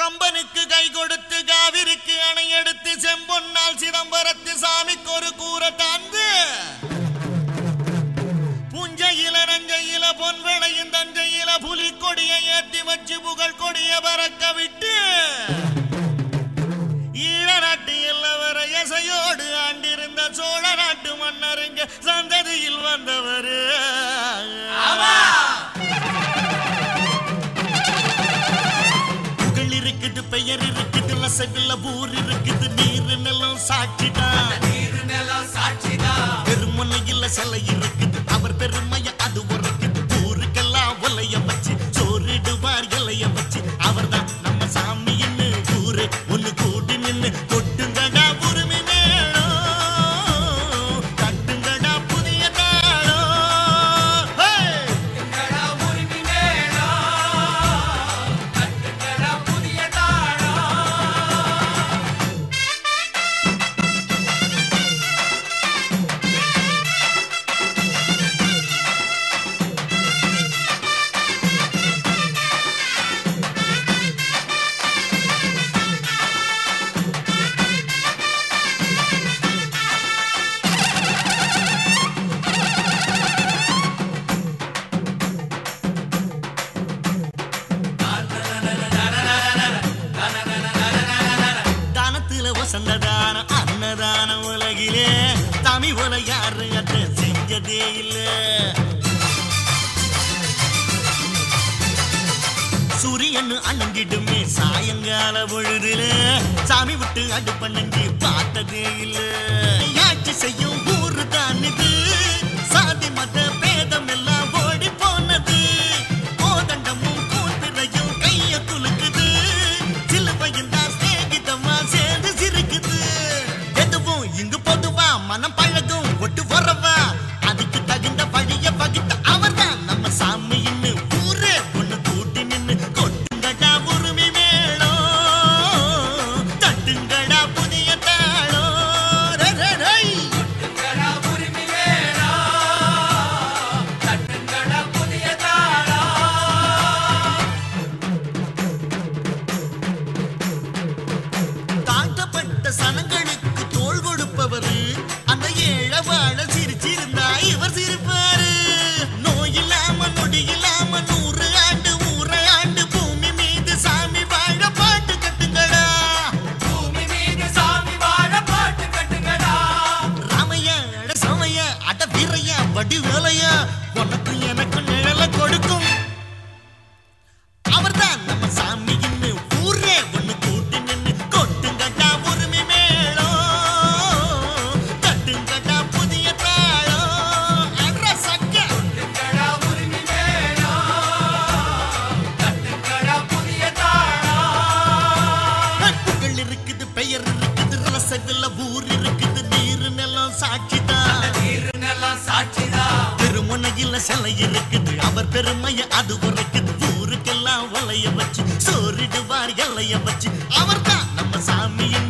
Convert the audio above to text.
கம்பனுக்கு கை கொடுத்து காவிரிக்கு அணை எடுத்து செம்பொன்னால் சிதம்பரத்து சாமிக்கு ஒரு கூரை தாந்து புஞ்சையில நஞ்சையில பொன்வளையும் தஞ்சையில புலி கொடியை ஏற்றி வச்சு புகழ் கொடிய பறக்க விட்டு ஈழ நாட்டு எல்லவர இசையோடு ஆண்டிருந்த சோழ நாட்டு மன்னருங்க சந்ததியில் வந்தவரு புகழ் இருக்குது, பெயர் இருக்குது, லசவில்ல ஊர் இருக்குது, நீர் நிலம் சாட்சிதான், பெருமுனையில் சிலை இருக்குது, அவர் பெருமைய அது உரைக்குது, ஊருக்கெல்லாம் ஒலைய வச்சு சோறிடுவார் இலைய வச்சு, அவர் தான் நம்ம சாமின்னு ஊரு ஒண்ணு கூடி நின்னு கொட்டுங்கடா உரிமை மேளம், கட்டுங்கடா புதிய தாளம், வசந்ததான அன்னதான உலகிலே தமிழ் உல யாரு அதை செஞ்சதே இல்ல. சூரியன் அணங்கிடுமே சாயங்கால பொழுதுல சாமி விட்டு அடுப்பண்ணி பார்த்ததே இல்ல. ஆட்சி செய்யும் ஊரு தான் இது, சாதி மத பேதம் எல்லாம் ஓடி போனது, கோதண்டமும் கூத்திரையும் கைய குலுக்குது, சிலுவையும் தான் சேகிதமா சேர்ந்து சிரிக்குது, எதுவும் இங்கு பொதுவா மனம் பழகும் ஒட்டு வரவா, அதுக்கு தகுந்த வழிய வகித்த அவர் தான் நம்ம சாமின்னு ஊரே ஒண்ணு கூட்டி நின்னு கொட்டுங்கடா உரிமை மேளம், தட்டுங்கடா புதிய தாளம், தாழ்த்தப்பட்ட சனங்களுக்கு தோள் கொடுப்பவரு, அந்த ஏழை வாழ சிரிச்சிருந்தா இவர் சிரிப்பாரு, நோய் இல்லாம நொடி இல்லாம 100 ஆண்டு ஊரை ஆண்டு பூமி மீது சாமி வாழ பாட்டு கட்டுங்கடா, பூமி மீது சாமி வாழ பாட்டு கட்டுங்கடா, ராமையா அட சமையா அட வீரையா வடி வேலையா உனக்கு எனக்கு நிழல கொடுக்கும், அவர்தான் நம்ம சாமின்னு ஊரே ஒண்ணு கூட்டி நின்னு கொட்டுங்கடா உரிமை மேளம், தட்டுங்கடா புதிய தாளம், அட சக்க கொட்டுங்கடா உரிமை மேளம், தட்டுங்கடா புதிய தாளம். புகழ் இருக்குது, பெயர் இருக்குது, ரசவில்ல ஊர் இருக்குது, நீர் நிலம் சாட்சிதான், திருமுனையில் சிலை இருக்குது, அவர் பெருமைய அது உரைக்குது, ஊருக்கெல்லாம் ஒலைய வச்சு சோறிடுவார் எல்லைய வச்சு, அவர் தான் நம்ம சாமியின்